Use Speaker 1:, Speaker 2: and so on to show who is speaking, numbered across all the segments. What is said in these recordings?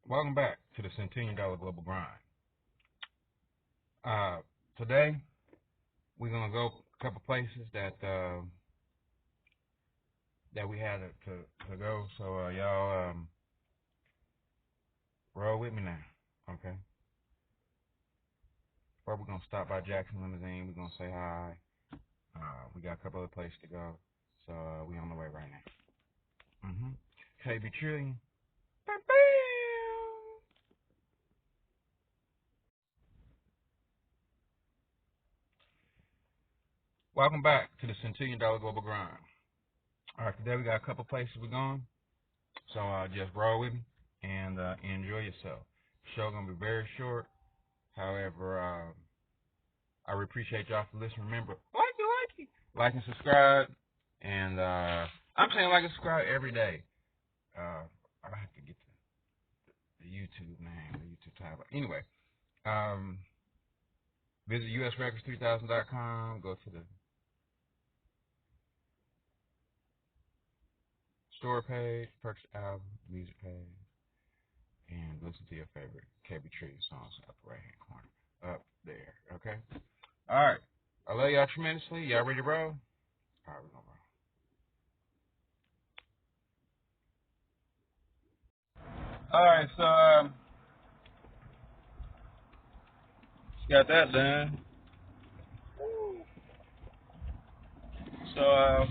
Speaker 1: Welcome back to the Centillion Global Grind. Today we're gonna go a couple places that we had to go. So y'all roll with me now, okay? First we're gonna stop by Jackson Limousine. We're gonna say hi. We got a couple other places to go, so we on the way right now. KB Trillion. Welcome back to the Centillion Global Grind. All right, today we got a couple places we're going, so just roll with me and enjoy yourself. Show gonna be very short. However, I really appreciate y'all for listening. Remember, like and subscribe, and I'm saying like and subscribe every day. I have to get the YouTube name, the YouTube title. Anyway, visit usrecords3000.com. Go to the store page, purchase album, music page, and listen to your favorite KB Trillion songs up the right hand corner. Up there, okay? Alright. I love y'all tremendously. Y'all ready to roll? Alright, we're gonna roll. Alright, so got that done. So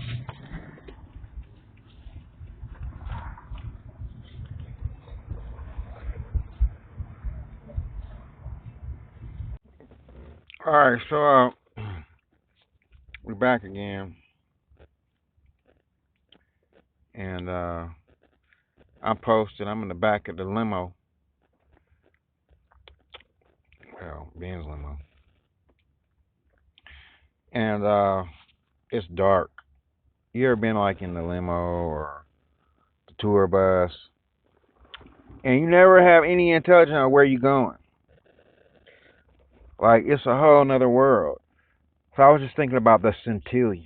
Speaker 1: alright, so we're back again. And I'm posted. I'm in the back of the limo. Well, Ben's limo. And it's dark. You ever been like in the limo or the tour bus? And you never have any intelligence on where you're going. Like, it's a whole nother world. So I was just thinking about the Centillion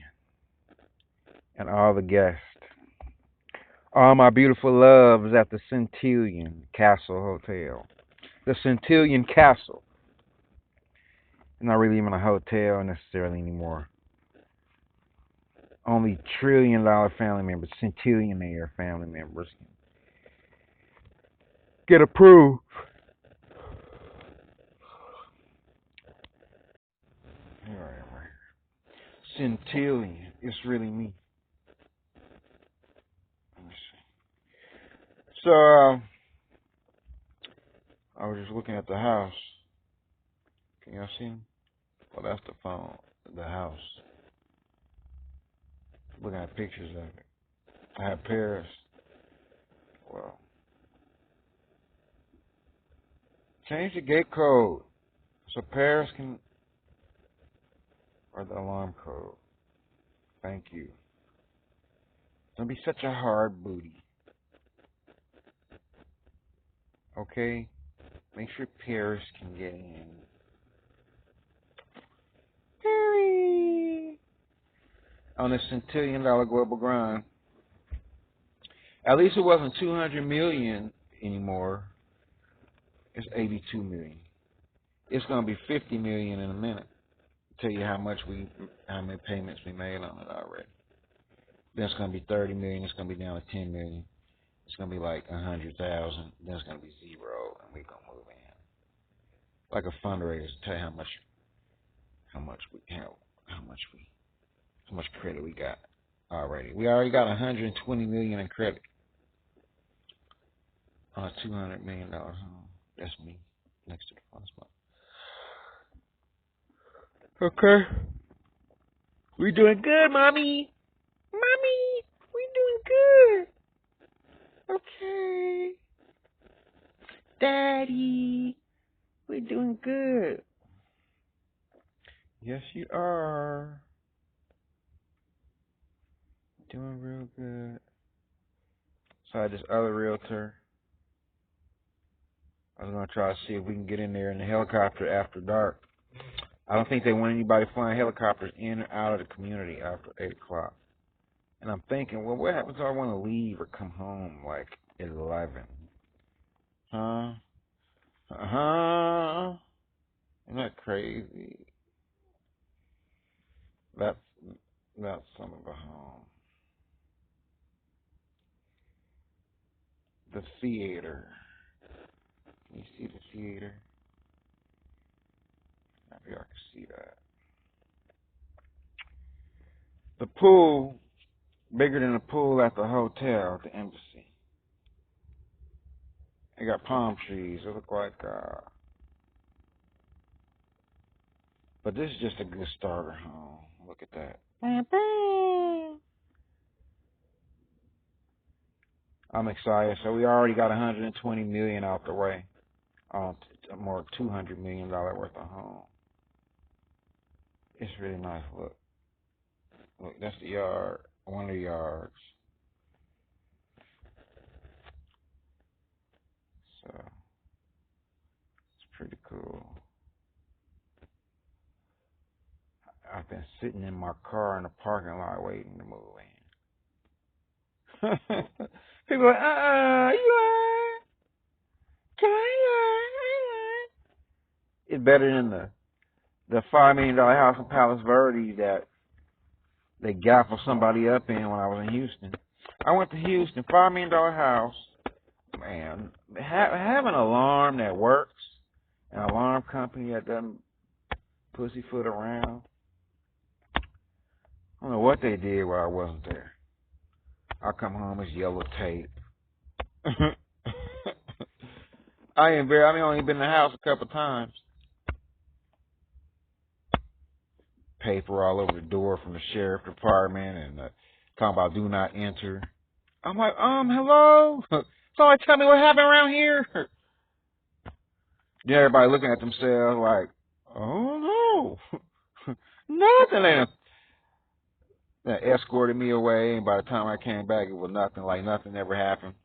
Speaker 1: and all the guests. All my beautiful loves at the Centillion Castle Hotel. The Centillion Castle. I'm not really even a hotel necessarily anymore. Only trillion-dollar family members, centillionaire family members get approved. All right. Centillion. It's really me. Let me see. So, I was just looking at the house. Can y'all see me? Well, that's the phone. The house. Looking at pictures of it. I have Paris. Well, change the gate code so Paris can, or the alarm code. Thank you. Don't be such a hard booty. Okay? Make sure Paris can get in. Perry! On this $1 trillion global grind. At least it wasn't 200 million anymore. It's 82 million. It's gonna be 50 million in a minute. I'll tell you how many payments we made on it already. Then it's gonna be 30 million. It's gonna be down to 10 million. It's gonna be like 100,000. Then it's gonna be zero, and we're gonna move in. Like a fundraiser to tell you how much credit we got already. We already got 120 million in credit on a $200 million home. That's me next to the fun spot. Okay. We doing good, mommy. Mommy, we doing good. Okay. Daddy, we doing good. Yes, you are. Doing real good. So I had this other realtor. I was going to try to see if we can get in there in the helicopter after dark. I don't think they want anybody flying helicopters in or out of the community after 8 o'clock. And I'm thinking, well, what happens if I want to leave or come home like at 11? Huh? Isn't that crazy? That's some of the home. The theater. Can you see the theater? Maybe I can see that. The pool, bigger than the pool at the hotel, at the embassy. They got palm trees. It look like, but this is just a good starter home. Look at that. I'm excited. So we already got 120 million out the way. More $200 million worth of home. It's really nice. Look, that's the yard. One of the yards. So it's pretty cool. I've been sitting in my car in the parking lot waiting to move in. People are like, you are. It's better than the $5 million house in Palos Verdes that they gaffled somebody up in when I was in Houston. I went to Houston, $5 million house. Man, have an alarm that works, an alarm company that doesn't pussyfoot around. I don't know what they did while I wasn't there. I come home, it's yellow tape. I've only been in the house a couple times. Paper all over the door from the sheriff department and talking about do not enter. I'm like, hello? Somebody tell me what happened around here. Then everybody looking at themselves like, oh no. Nothing. They escorted me away, and by the time I came back, it was nothing. Like nothing ever happened.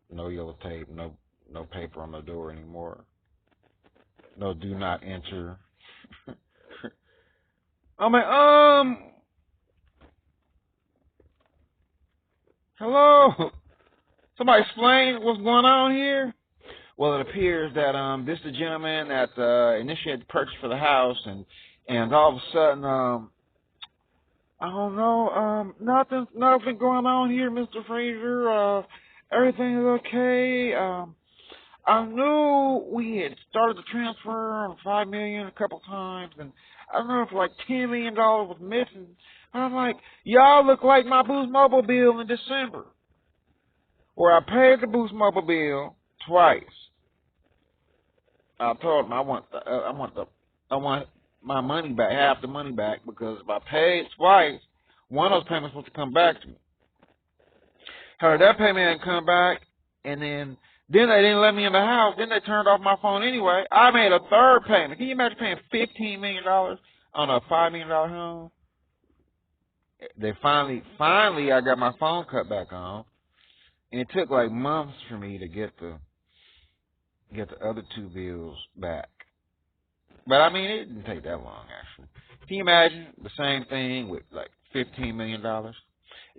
Speaker 1: No yellow tape, no paper on the door anymore. No do not enter. I'm like, hello? Somebody explain what's going on here? Well, it appears that this is the gentleman that initiated the purchase for the house, and all of a sudden, I don't know, nothing going on here, Mr. Frazier. Everything is okay. I knew we had started the transfer of $5 million a couple times, and I don't know if like $10 million was missing. And I'm like, y'all look like my Boost Mobile bill in December, where I paid the Boost Mobile bill twice. I told him I want my money back, half the money back, because if I paid twice, one of those payments was supposed to come back to me. Heard that payment didn't come back, and then they didn't let me in the house. Then they turned off my phone anyway. I made a third payment. Can you imagine paying $15 million on a $5 million home? They finally, I got my phone cut back on, and it took like months for me to get the other two bills back. But I mean, it didn't take that long actually. Can you imagine the same thing with like $15 million?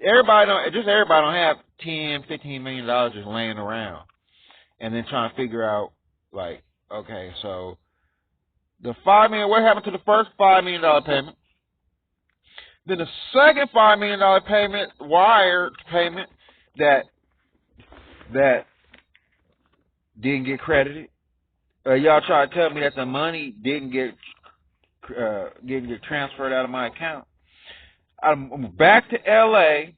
Speaker 1: Everybody don't have $10-15 million just laying around, and then trying to figure out like, okay, so the $5 million, what happened to the first $5 million payment? Then the second $5 million payment, wire payment that didn't get credited. Y'all try to tell me that the money didn't get transferred out of my account. I'm back to LA.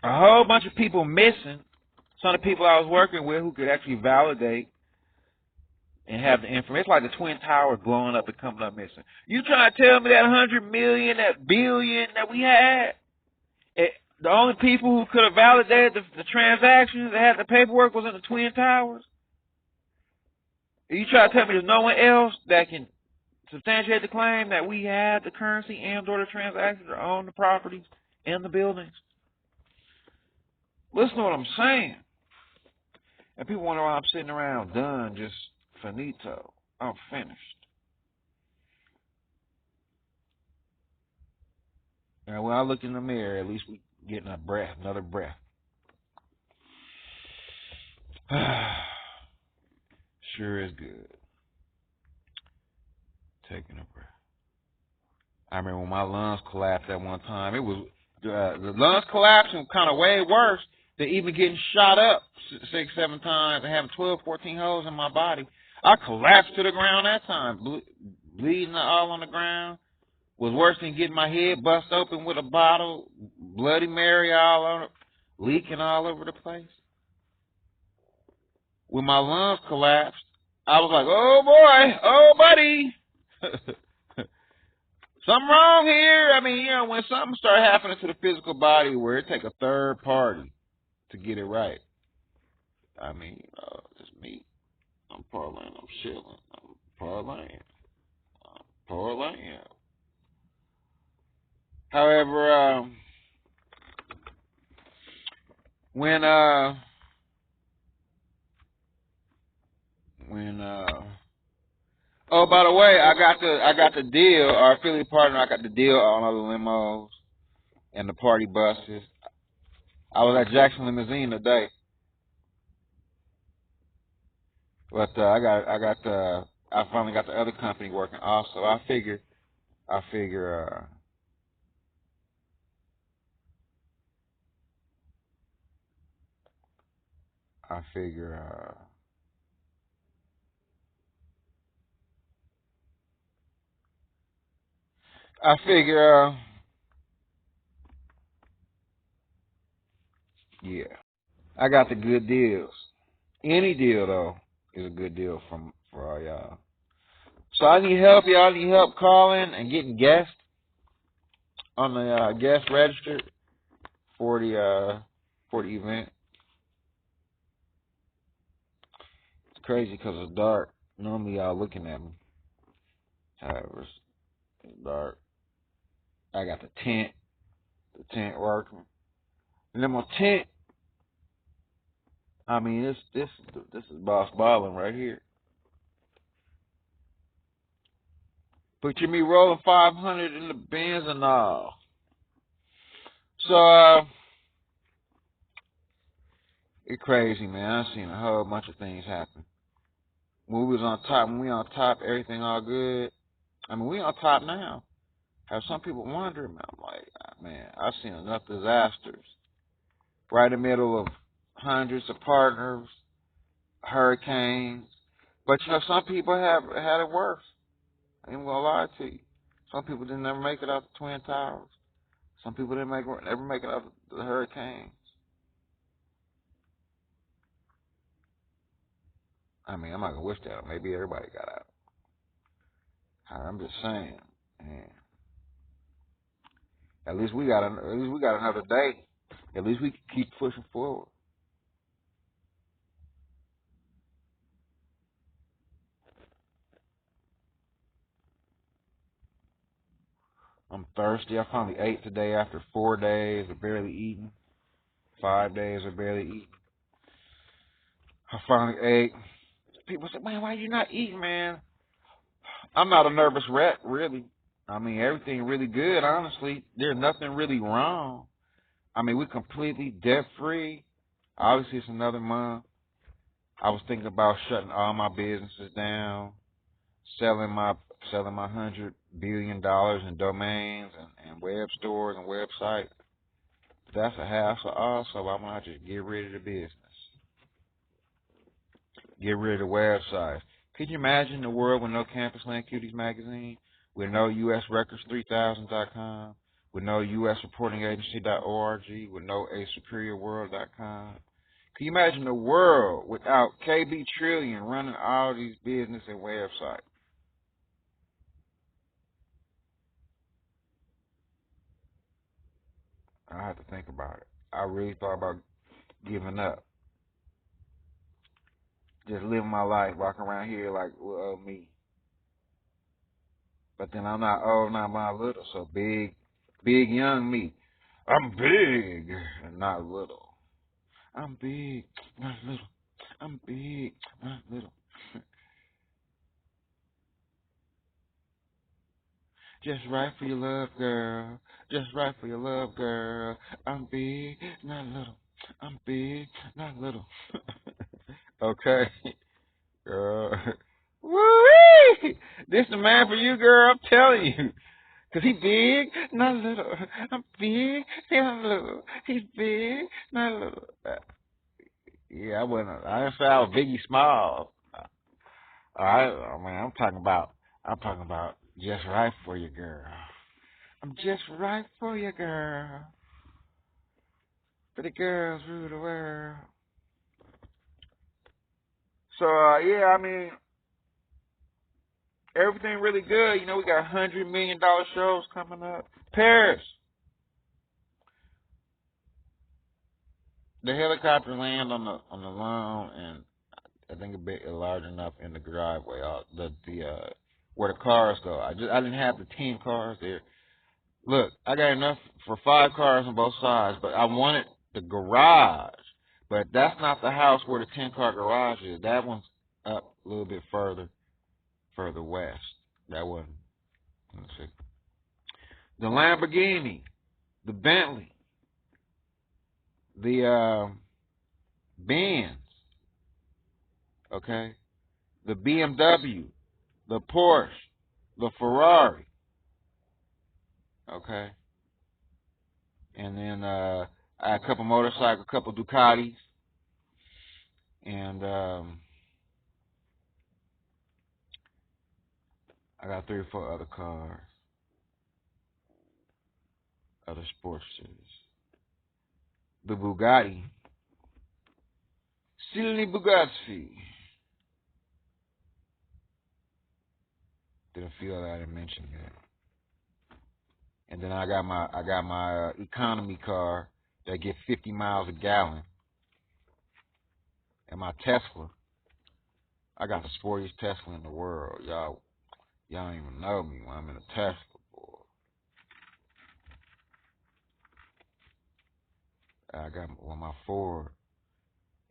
Speaker 1: A whole bunch of people missing. Some of the people I was working with who could actually validate and have the information. It's like the Twin Towers blowing up and coming up missing. You trying to tell me that 100 million, that billion that we had, the only people who could have validated the transactions that had the paperwork was in the Twin Towers? You try to tell me there's no one else that can substantiate the claim that we had the currency and or the transactions or own the properties and the buildings? Listen to what I'm saying. And people wonder why I'm sitting around done, just finito. I'm finished. And when I look in the mirror, at least we getting another breath. Sure is good. Taking a breath. I remember when my lungs collapsed at one time. It was the lungs collapsing kind of way worse than even getting shot up 6, 7 times and having 12, 14 holes in my body. I collapsed to the ground that time, bleeding all on the ground. Was worse than getting my head bust open with a bottle, Bloody Mary all on it, leaking all over the place. When my lungs collapsed, I was like, oh boy, oh buddy. Something wrong here. I mean, when something starts happening to the physical body where it takes a third party to get it right. I mean, it's me. I'm parlaying. I'm chilling. I'm parlaying. However, when oh, by the way, I got the deal. Our affiliate partner, I got the deal on all the limos and the party buses. I was at Jackson Limousine today, but I finally got the other company working also. I figure yeah, I got the good deals. Any deal though is a good deal for all y'all. So I need help, y'all. I need help calling and getting guests on the guest register for the event. It's crazy because it's dark. Normally y'all looking at me. However, it's dark. I got the tent working. And then my tent, I mean, this is boss balling right here. Picture me rolling 500 in the Benz and all. So, it's crazy, man. I've seen a whole bunch of things happen. When we on top, everything all good. I mean, we on top now. Have some people wondering, man. I'm like, man, I've seen enough disasters. Right in the middle of hundreds of partners, hurricanes. But some people have had it worse. I ain't gonna lie to you. Some people didn't ever make it out the Twin Towers. Some people didn't ever make it out the hurricanes. I mean, I'm not gonna wish that. Maybe everybody got out. I'm just saying, man. At least we got another day. At least we can keep pushing forward. I'm thirsty. I finally ate today after 4 days of barely eating. 5 days of barely eating. I finally ate. People say, man, why you not eating, man? I'm not a nervous wreck, really. I mean, everything really good, honestly. There's nothing really wrong. I mean, we're completely debt-free. Obviously, it's another month. I was thinking about shutting all my businesses down, selling my $100 billion in domains and web stores and websites. That's a hassle also. I'm going to just get rid of the business. Get rid of the websites. Could you imagine the world with no Campus Land Cuties magazine, with no USRecords3000.com, with no USReportingAgency.org, with no ASuperiorWorld.com? Can you imagine the world without KB Trillion running all these business and websites? I had to think about it. I really thought about giving up. Just living my life, walking around here like me. But then I'm not old, not my little, so big young me. I'm big and not little. I'm big, not little. I'm big, not little. Just right for your love, girl. Just right for your love, girl. I'm big, not little. I'm big, not little. Okay. Girl. Woo-wee! This the man for you, girl, I'm telling you. Cause he big, not little. I'm big, not little. He's big, not little. Yeah, I didn't say I was Biggie Small. I mean, I'm talking about just right for you, girl. I'm just right for you, girl. For the girls rule the world. So, yeah, I mean, everything really good. You know, we got $100 million shows coming up. Paris. The helicopter land on the lawn, and I think a bit large enough in the driveway, where the cars go. I didn't have the 10 cars there. Look, I got enough for 5 cars on both sides, but I wanted the garage. But that's not the house where the 10-car garage is. That one's up a little bit further west. That one. Let's see. The Lamborghini, the Bentley, the Benz, okay, the BMW, the Porsche, the Ferrari, okay, and then I had a couple motorcycles, a couple Ducatis, and I got 3 or 4 other cars, other sportsters. The Bugatti, Silly Bugatti. Did a few that I didn't mention yet. And then I got my economy car that gets 50 miles a gallon. And my Tesla. I got the sportiest Tesla in the world. Y'all don't even know me when I'm in a Tesla, boy. I got my Ford.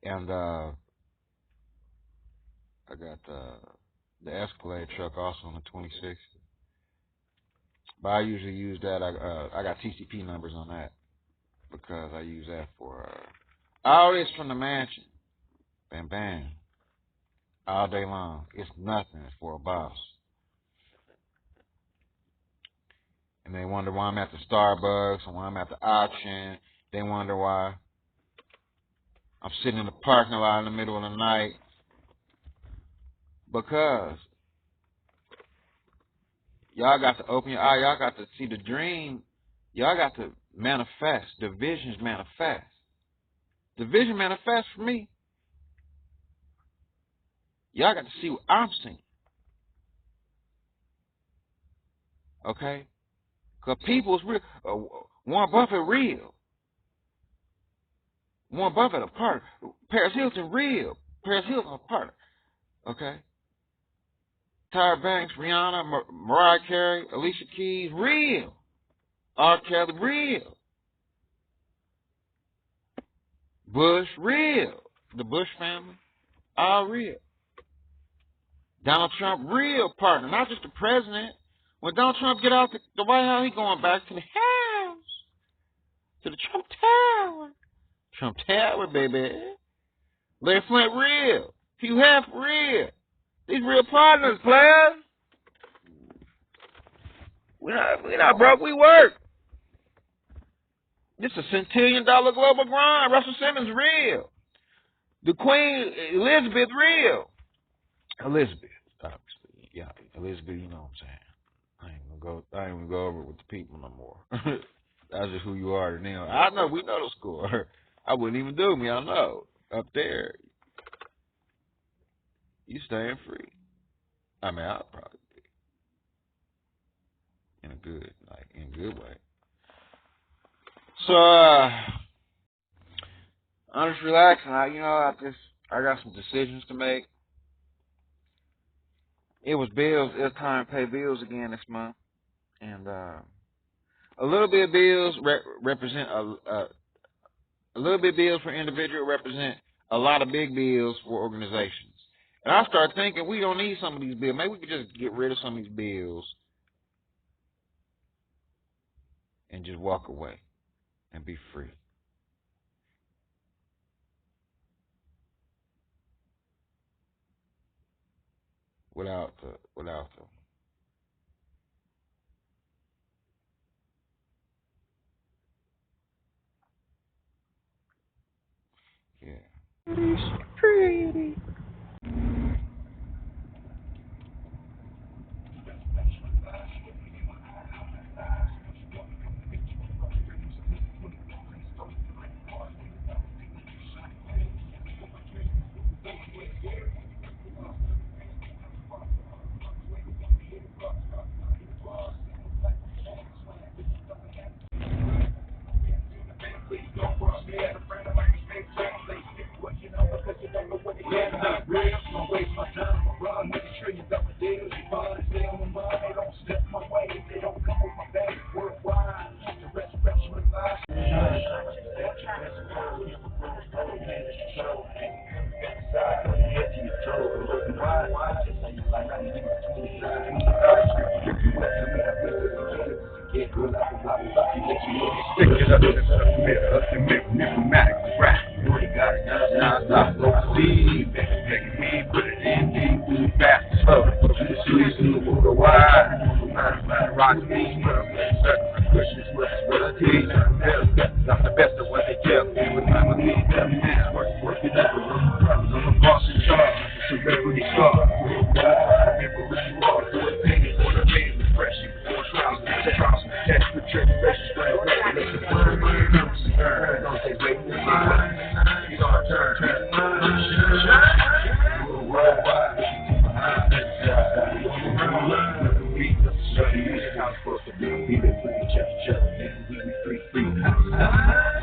Speaker 1: And I got the Escalade truck also on the 26. But I usually use that. I got TCP numbers on that because I use that for all this from the mansion. Bam, bam. All day long. It's nothing for a boss. And they wonder why I'm at the Starbucks and why I'm at the auction. They wonder why I'm sitting in the parking lot in the middle of the night. Because y'all got to open your eye. Y'all got to see the dream. Y'all got to manifest. The visions manifest. The vision manifests for me. Y'all got to see what I'm seeing. Okay? Because people's real. Warren Buffett real. Warren Buffett a partner. Paris Hilton real. Paris Hilton a partner. Okay? Tyra Banks, Rihanna, Mariah Carey, Alicia Keys, real. R. Kelly, real. Bush, real. The Bush family, all real. Donald Trump, real partner, not just the president. When Donald Trump get out the White House, he going back to the house, to the Trump Tower. Trump Tower, baby. Larry Flint, real. Hugh Hef, real. These real partners, players. We're not broke, we work. This is a $Centillion global grind. Russell Simmons, real. The Queen, Elizabeth, real. Elizabeth, obviously. Yeah, Elizabeth, you know what I'm saying. I ain't gonna go over it with the people no more. That's just who you are to them. I know, we know the score. I wouldn't even do me, I know. Up there, you staying free. I mean, I'll probably be in a good way. So, I'm just relaxing. I got some decisions to make. It was bills. It was time to pay bills again this month, and a little bit of bills represent a little bit of bills for individual represent a lot of big bills for organizations. And I started thinking we don't need some of these bills. Maybe we could just get rid of some of these bills and just walk away and be free. without the yeah. It's pretty. Stick it up in the mirror, the mathematics rap. You ain't got it, non-stop, overseas. Make me put it in, fast and slow. You see, the wide. Rock me, certain questions, what I teach. I'm the best of what they tell me. Every time I see them, work it out. I'm a boss in charge, celebrity star. Remember who you are, for the pain, for the pain, the pressure, for trials, test the tribulation, straight away. Listen for the word, don't say wait, you gonna turn. Worldwide, behind that beat, how it's supposed to be been free, just, and we free.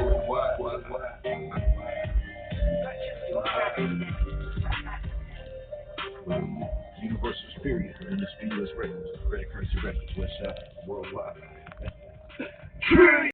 Speaker 1: Worldwide. Universal Spirit, and this US Records, Credit Currency Records, West Side, Worldwide.